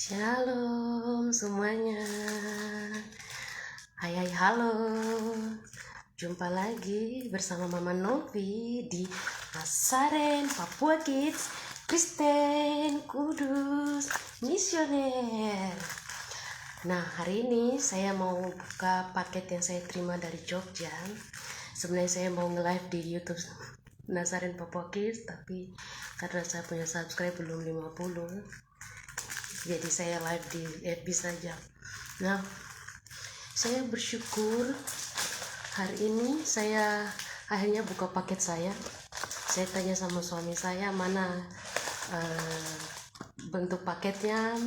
Shalom semuanya. Hai halo. Jumpa lagi bersama Mama Novi di Pasaren Papua Kids Kristen Kudus Misioner. Nah, hari ini saya mau buka paket yang saya terima dari Jogja. Sebenarnya saya mau nge-live di YouTube Pasaren Papua Kids, tapi karena saya punya subscribe belum 50, jadi saya live di FB saja. Nah, saya bersyukur hari ini saya akhirnya buka paket saya. Saya tanya sama suami saya mana bentuk paketnya,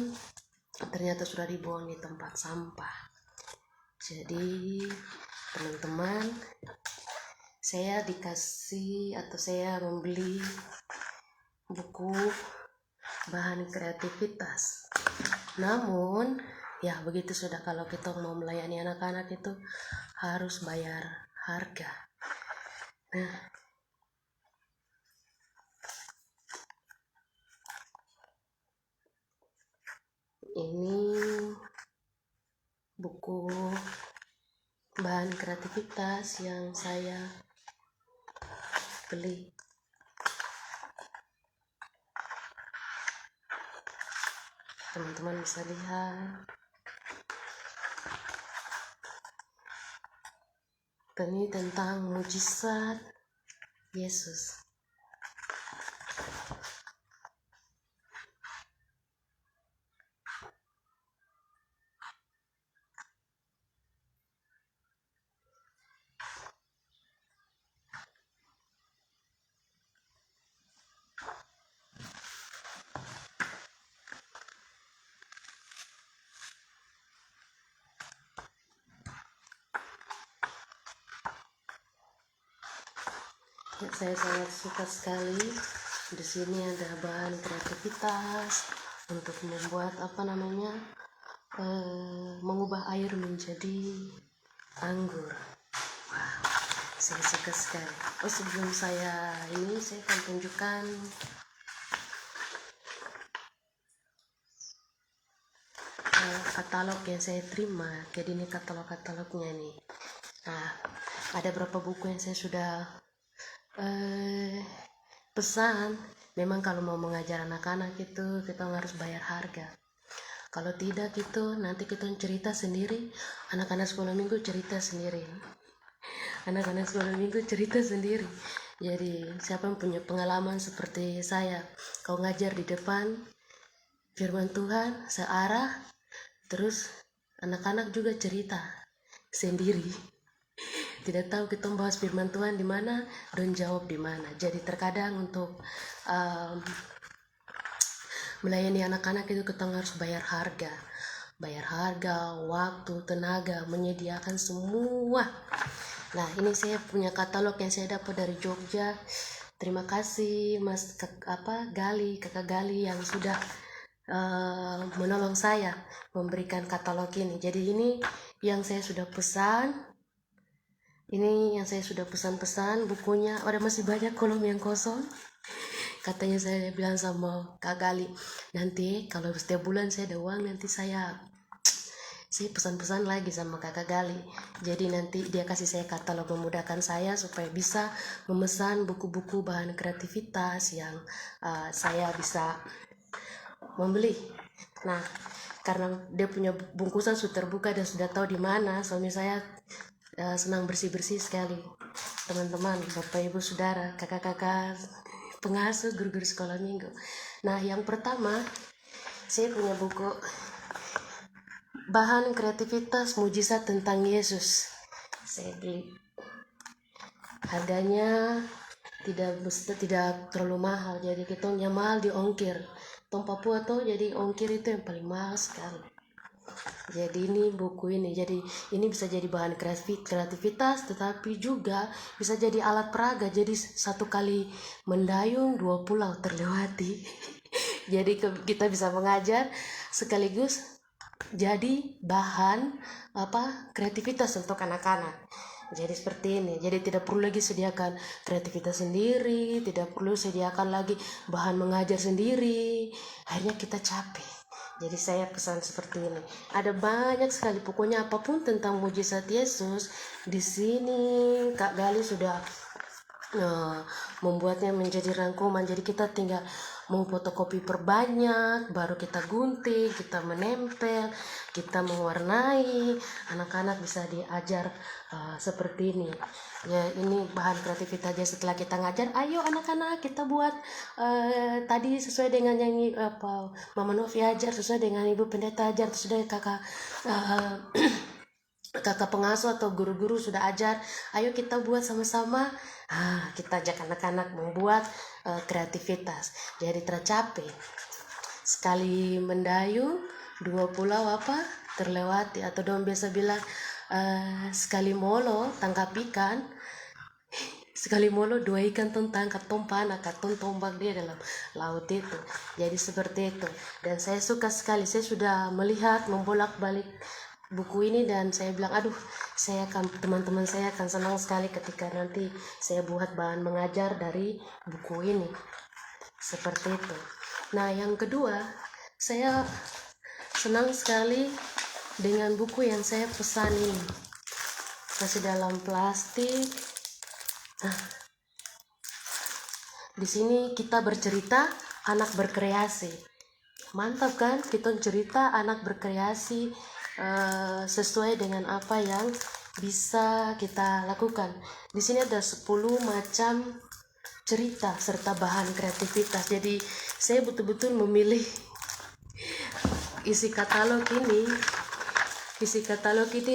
ternyata sudah dibuang di tempat sampah. Jadi teman-teman, saya dikasih atau saya membeli buku bahan kreativitas. Namun ya begitu sudah, kalau kita mau melayani anak-anak itu harus bayar harga. Nah, ini buku bahan kreativitas yang saya beli. Teman-teman bisa lihat. Ini tentang mujizat Yesus. Ya, saya sangat suka sekali. Di sini ada bahan kreativitas untuk membuat mengubah air menjadi anggur. Wow, saya suka sekali. Sebelum saya akan tunjukkan katalog yang saya terima. Jadi ini katalognya nih. Nah, ada berapa buku yang saya sudah pesan. Memang kalau mau mengajar anak-anak itu kita harus bayar harga. Kalau tidak itu nanti kita cerita sendiri. Anak-anak sekolah minggu cerita sendiri. Jadi siapa yang punya pengalaman seperti saya, kau ngajar di depan firman Tuhan searah, terus anak-anak juga cerita sendiri. Tidak tahu kita membahas firman Tuhan di mana dan jawab di mana. Jadi terkadang untuk melayani anak-anak itu kita harus bayar harga, waktu, tenaga, menyediakan semua. Nah, ini saya punya katalog yang saya dapat dari Jogja. Terima kasih kakak Gali yang sudah menolong saya memberikan katalog ini. Jadi ini yang saya sudah pesan. Ini yang saya sudah pesan bukunya. Ada masih banyak kolom yang kosong. Katanya saya bilang sama Kak Gali, nanti kalau setiap bulan saya ada uang, nanti saya pesan-pesan lagi sama Kakak Gali. Jadi nanti dia kasih saya katalog, memudahkan saya supaya bisa memesan buku-buku bahan kreativitas yang saya bisa membeli. Nah, karena dia punya bungkusan sudah terbuka dan sudah tahu di mana, suami saya senang bersih-bersih sekali. Teman-teman, Bapak Ibu Saudara, kakak-kakak pengasuh, guru-guru sekolah minggu. Nah, yang pertama saya punya buku bahan kreativitas mujizat tentang Yesus. Saya beli. Harganya tidak terlalu mahal, jadi kita mahal di ongkir. Tong Papua tuh jadi ongkir itu yang paling mahal sekali. Jadi ini buku ini, jadi ini bisa jadi bahan kreativitas, tetapi juga bisa jadi alat peraga. Jadi satu kali mendayung 2 pulau terlewati. Jadi kita bisa mengajar sekaligus jadi bahan kreativitas untuk anak-anak. Jadi seperti ini. Jadi tidak perlu lagi sediakan kreativitas sendiri, tidak perlu sediakan lagi bahan mengajar sendiri. Akhirnya kita capek. Jadi saya pesan seperti ini. Ada banyak sekali, pokoknya apapun tentang mujizat Yesus di sini Kak Gali sudah membuatnya menjadi rangkuman. Jadi kita tinggal memfotokopi perbanyak, baru kita gunting, kita menempel, kita mewarnai. Anak-anak bisa diajar seperti ini. Ya, ini bahan kreativitasnya setelah kita ngajar. Ayo anak-anak kita buat tadi sesuai dengan yang Mama Novi ajar, sesuai dengan Ibu Pendeta ajar, sesuai kakak kakak pengasuh atau guru-guru sudah ajar. Ayo kita buat sama-sama. Kita ajak anak-anak membuat kreativitas. Jadi tercapai. Sekali mendayung, 2 pulau terlewati. Atau dong biasa bilang sekali molo tangkap ikan, sekali molo 2 ikan tong tangkap, tong panah, tong tombak dia dalam laut itu. Jadi seperti itu. Dan saya suka sekali, saya sudah melihat membolak-balik buku ini dan saya bilang teman-teman saya akan senang sekali ketika nanti saya buat bahan mengajar dari buku ini. Seperti itu. Nah, yang kedua, saya senang sekali dengan buku yang saya pesan ini. Masih dalam plastik. Di sini kita bercerita, anak berkreasi. Mantap kan? Kita cerita, anak berkreasi sesuai dengan apa yang bisa kita lakukan. Di sini ada 10 macam cerita serta bahan kreativitas. Jadi saya betul-betul memilih isi katalog ini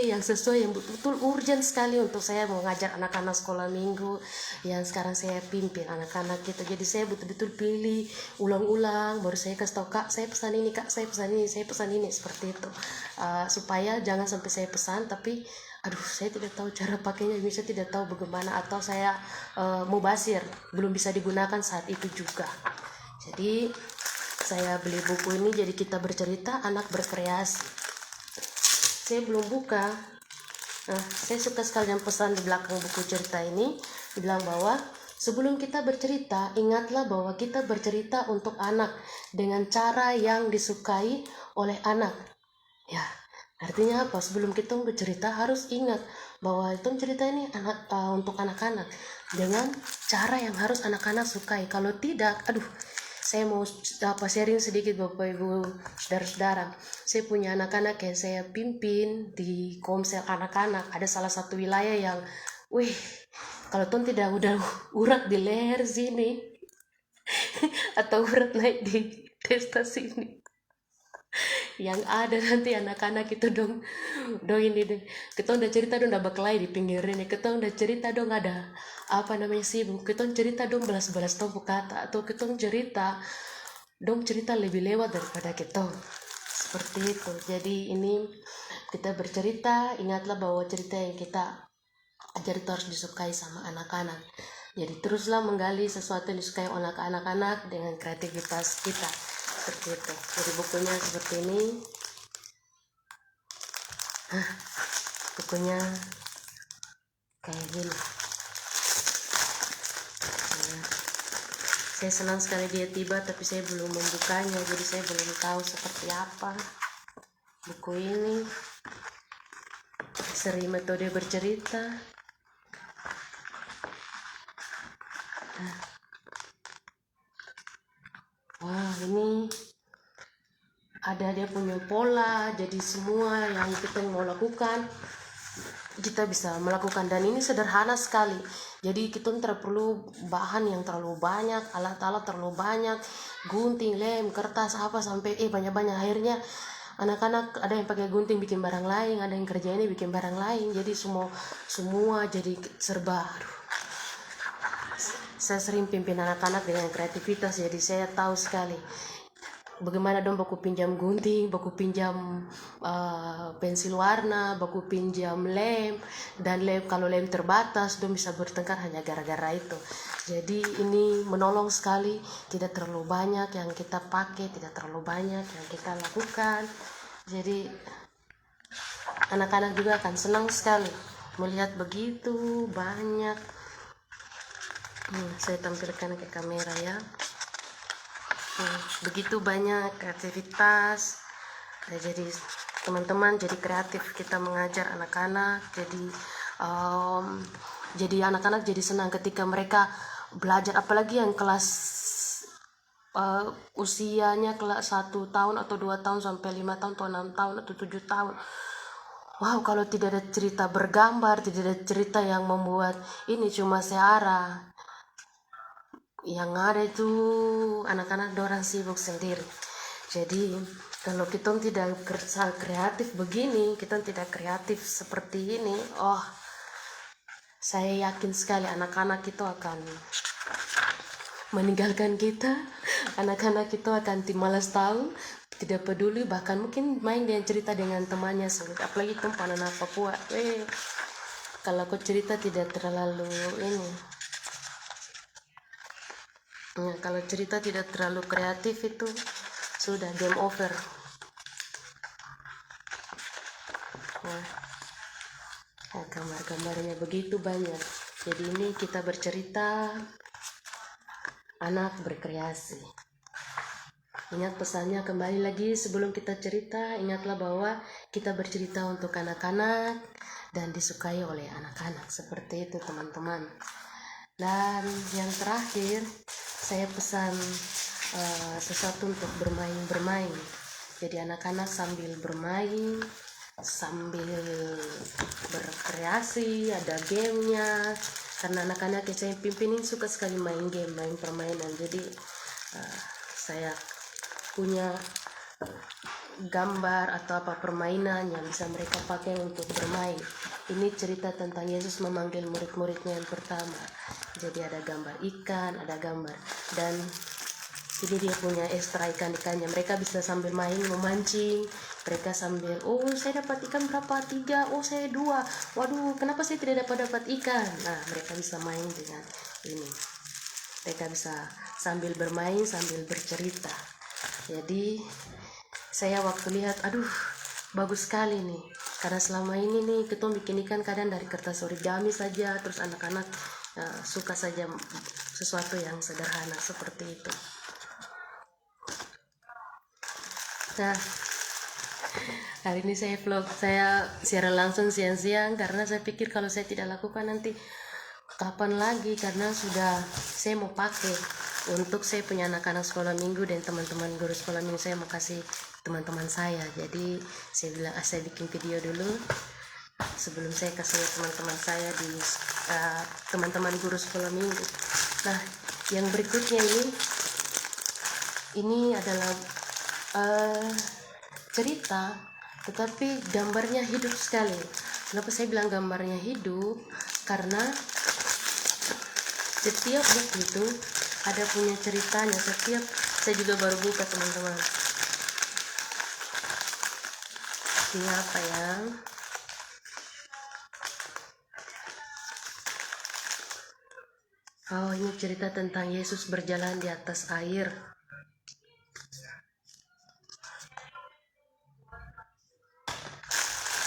yang sesuai, yang betul-betul urgent sekali untuk saya mengajar anak-anak sekolah minggu yang sekarang saya pimpin anak-anak gitu. Jadi saya betul-betul pilih ulang-ulang, baru saya kasih tahu, Kak saya pesan ini, Kak saya pesan ini, saya pesan ini, seperti itu. Supaya jangan sampai saya pesan tapi saya tidak tahu cara pakainya, bisa tidak tahu bagaimana, atau saya mubazir, belum bisa digunakan saat itu juga. Jadi saya beli buku ini, jadi kita bercerita, anak berkreasi. Saya belum buka. Saya suka sekali yang pesan di belakang buku cerita ini, dibilang bahwa sebelum kita bercerita, ingatlah bahwa kita bercerita untuk anak dengan cara yang disukai oleh anak. Ya, artinya apa? Sebelum kita bercerita harus ingat bahwa itu cerita ini untuk anak-anak dengan cara yang harus anak-anak sukai. Kalau tidak, saya mau sharing sedikit Bapak Ibu saudara-saudara. Saya punya anak-anak yang saya pimpin di komsel anak-anak. Ada salah satu wilayah yang kalau tuh tidak udah urat di leher sini atau urat naik di testa sini, yang ada nanti anak-anak itu dong ini deh, kita udah cerita dong, udah baklai di pinggir ini, kita udah cerita dong ada sibuk, kita cerita dong belas-belas topuk kata, atau kita cerita lebih lewat daripada kita, seperti itu. Jadi ini kita bercerita, ingatlah bahwa cerita yang kita ajar itu harus disukai sama anak-anak. Jadi teruslah menggali sesuatu yang disukai oleh anak-anak dengan kreativitas kita, seperti itu. Jadi bukunya seperti ini. Bukunya kayak gini. Saya senang sekali dia tiba, tapi saya belum membukanya, jadi saya belum tahu seperti apa buku ini. Seri metode bercerita. Ini ada dia punya pola, jadi semua yang kita mau lakukan kita bisa melakukan, dan ini sederhana sekali. Jadi kita tidak perlu bahan yang terlalu banyak, alat-alat terlalu banyak, gunting, lem, kertas sampai banyak-banyak. Akhirnya anak-anak ada yang pakai gunting bikin barang lain, ada yang kerja ini bikin barang lain, jadi semua jadi serba. Saya sering pimpin anak-anak dengan kreativitas, jadi saya tahu sekali bagaimana dong baku pinjam gunting, baku pinjam pensil warna, baku pinjam lem, dan kalau lem terbatas dong bisa bertengkar hanya gara-gara itu. Jadi ini menolong sekali, tidak terlalu banyak yang kita pakai, tidak terlalu banyak yang kita lakukan. Jadi anak-anak juga akan senang sekali melihat begitu banyak. Saya tampilkan ke kamera ya. Begitu banyak kreativitas Ya, jadi teman-teman jadi kreatif, kita mengajar anak-anak, jadi anak-anak jadi senang ketika mereka belajar, apalagi yang kelas usianya kelas 1 tahun atau 2 tahun sampai 5 tahun atau 6 tahun atau 7 tahun. Wow, kalau tidak ada cerita bergambar, tidak ada cerita yang membuat ini cuma searah, yang ada itu anak-anak dorang sibuk sendiri. Jadi kalau kita tidak kreatif begini, kita tidak kreatif seperti ini, oh saya yakin sekali anak-anak itu akan meninggalkan kita. Anak-anak itu akan malas tahu, tidak peduli, bahkan mungkin main dengan cerita dengan temannya sendiri. Apalagi itu anak Papua, kalau aku cerita tidak terlalu ini ya, kalau cerita tidak terlalu kreatif itu sudah game over. Nah, gambar-gambarnya begitu banyak. Jadi ini kita bercerita, anak berkreasi. Ingat pesannya, kembali lagi sebelum kita cerita, ingatlah bahwa kita bercerita untuk anak-anak dan disukai oleh anak-anak. Seperti itu teman-teman. Dan yang terakhir, saya pesan sesuatu untuk bermain-bermain. Jadi anak-anak sambil bermain, sambil berkreasi, ada gamenya. Karena anak-anak yang saya pimpin ini suka sekali main game, main permainan. Jadi saya punya gambar atau apa permainan yang bisa mereka pakai untuk bermain. Ini cerita tentang Yesus memanggil murid-muridnya yang pertama. Jadi ada gambar ikan, ada gambar, dan ini dia punya ekstra ikan-ikannya. Mereka bisa sambil main memancing. Mereka sambil, oh saya dapat ikan berapa? 3, oh saya 2. Waduh, kenapa saya tidak dapat ikan? Nah, mereka bisa main dengan ini. Mereka bisa sambil bermain, sambil bercerita. Jadi saya waktu lihat, aduh bagus sekali nih. Karena selama ini nih kita bikin ikan kadang dari kertas origami saja, terus anak-anak suka saja sesuatu yang sederhana seperti itu. Nah, hari ini saya vlog, saya siaran langsung siang-siang karena saya pikir kalau saya tidak lakukan nanti kapan lagi, karena sudah saya mau pakai untuk saya punya anak-anak sekolah minggu dan teman-teman guru sekolah minggu, saya mau kasih teman-teman saya. Jadi saya bilang saya bikin video dulu sebelum saya kasih teman-teman saya di teman-teman guru sekolah minggu. Nah, yang berikutnya ini adalah cerita, tetapi gambarnya hidup sekali. Kenapa saya bilang gambarnya hidup? Karena setiap buku itu ada punya ceritanya. Saya juga baru buka teman-teman. Ini apa ya? Oh, ini cerita tentang Yesus berjalan di atas air.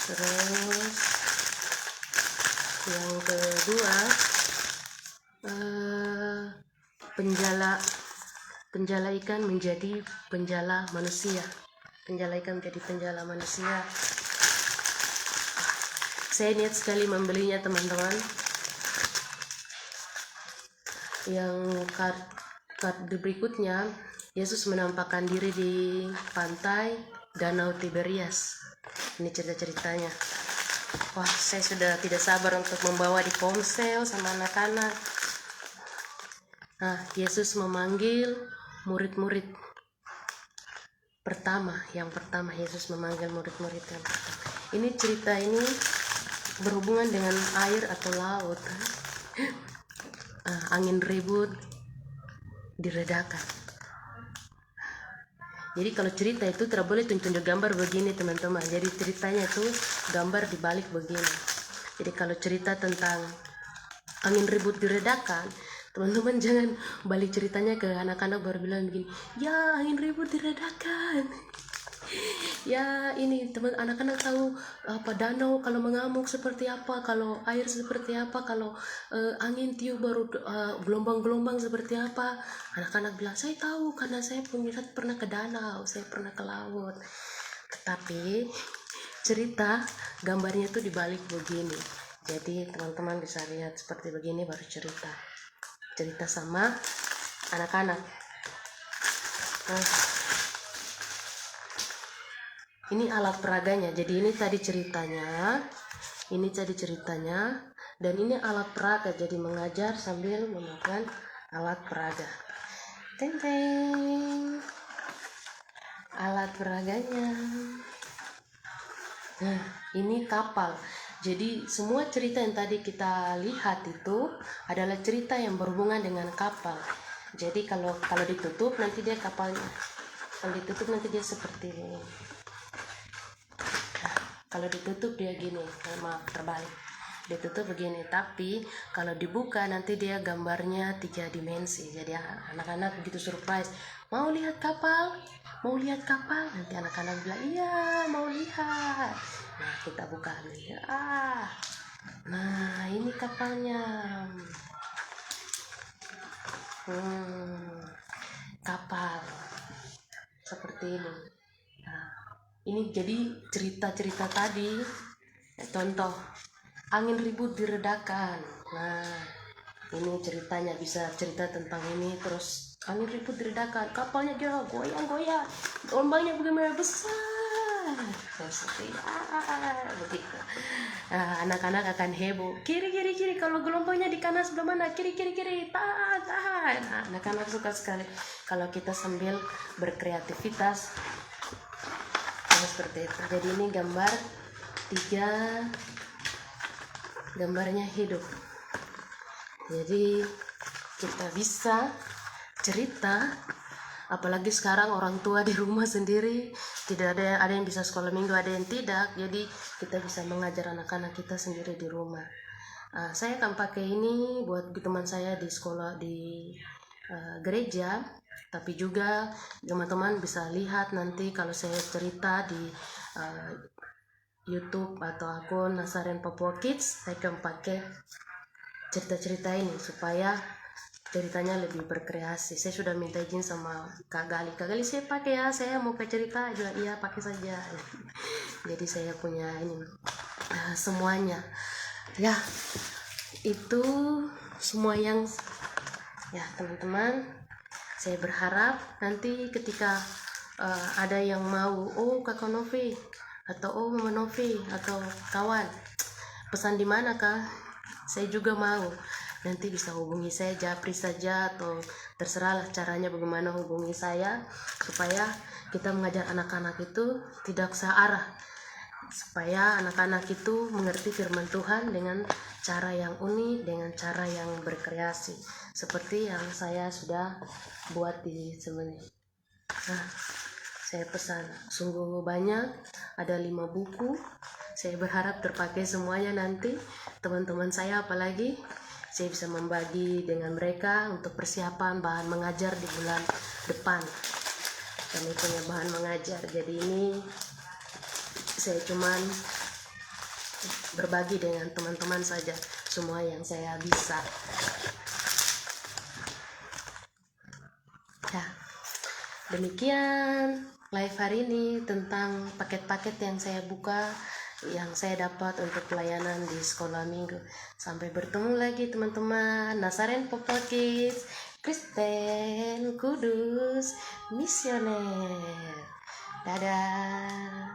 Terus yang kedua, penjala ikan menjadi penjala manusia. Penjala ikan menjadi penjala manusia. Saya niat sekali membelinya teman-teman. Yang kart berikutnya, Yesus menampakkan diri di pantai Danau Tiberias. Ini cerita-ceritanya. Wah, saya sudah tidak sabar untuk membawa di ponsel sama anak-anak. Nah, Yesus memanggil murid-murid pertama. Yang pertama, Yesus memanggil murid-murid yang pertama. Ini cerita ini berhubungan dengan air atau laut. Angin ribut diredakan. Jadi kalau cerita itu tidak boleh tunjuk gambar begini teman-teman. Jadi ceritanya itu gambar dibalik begini. Jadi kalau cerita tentang angin ribut diredakan, teman-teman jangan balik ceritanya ke anak-anak baru bilang begini, ya angin ribut diredakan. Ya ini teman anak-anak tahu apa danau kalau mengamuk seperti apa, kalau air seperti apa, kalau angin tiup baru gelombang-gelombang seperti apa. Anak-anak bilang saya tahu karena saya pernah ke danau, saya pernah ke laut. Tapi cerita gambarnya tuh dibalik begini. Jadi teman-teman bisa lihat seperti begini baru cerita sama anak-anak. Nah, ini alat peraganya. Jadi ini tadi ceritanya, dan ini alat peraga. Jadi mengajar sambil memakai alat peraga. Teng teng, alat peraganya. Nah, ini kapal. Jadi semua cerita yang tadi kita lihat itu adalah cerita yang berhubungan dengan kapal. Jadi kalau ditutup nanti dia kapalnya. Kalau ditutup nanti dia seperti ini. Nah, kalau ditutup dia gini, maaf terbalik. Ditutup begini, tapi kalau dibuka nanti dia gambarnya 3 dimensi. Jadi anak-anak begitu surprise, mau lihat kapal? Nanti anak-anak bilang iya mau lihat. Nah, kita buka nih. Nah ini kapalnya. Kapal seperti ini. Nah, ini jadi cerita-cerita tadi. Contoh, angin ribut diredakan. Nah, ini ceritanya, bisa cerita tentang ini. Terus angin ribut diredakan, kapalnya dia goyang-goyang, gelombangnya bagaimana besar. Seperti begitu. Nah, anak-anak akan heboh, kiri, kalau gelombangnya di kanan sebelah mana, kiri, tahan. Nah, anak-anak suka sekali kalau kita sambil berkreativitas seperti itu. Jadi ini gambar 3, gambarnya hidup. Jadi kita bisa cerita, apalagi sekarang orang tua di rumah sendiri, tidak ada yang bisa sekolah minggu, ada yang tidak. Jadi kita bisa mengajar anak-anak kita sendiri di rumah. Saya akan pakai ini buat teman saya di sekolah di gereja, tapi juga teman-teman bisa lihat nanti kalau saya cerita di YouTube atau akun Nazaren Papua Kids. Saya akan pakai cerita-cerita ini supaya ceritanya lebih berkreasi. Saya sudah minta izin sama Kak Gali, saya pakai ya, saya mau ke cerita juga. Iya, pakai saja. Jadi saya punya ini semuanya ya, itu semua yang ya teman-teman. Saya berharap nanti ketika ada yang mau, Kakak Novi atau Mama Novi atau kawan, pesan di mana Kak, saya juga mau. Nanti bisa hubungi saya, japri saja, atau terserahlah caranya bagaimana hubungi saya, supaya kita mengajar anak-anak itu tidak searah, supaya anak-anak itu mengerti firman Tuhan dengan cara yang unik, dengan cara yang berkreasi, seperti yang saya sudah buat di sini. Nah, saya pesan sungguh banyak, ada 5 buku. Saya berharap terpakai semuanya nanti. Teman-teman saya apalagi saya bisa membagi dengan mereka untuk persiapan bahan mengajar di bulan depan. Kami punya bahan mengajar, jadi ini saya cuman berbagi dengan teman-teman saja semua yang saya bisa. Ya, demikian live hari ini tentang paket-paket yang saya buka, yang saya dapat untuk pelayanan di sekolah minggu. Sampai bertemu lagi teman-teman. Nazaren Papua Kids, Kristen Kudus Misioner. Dadah.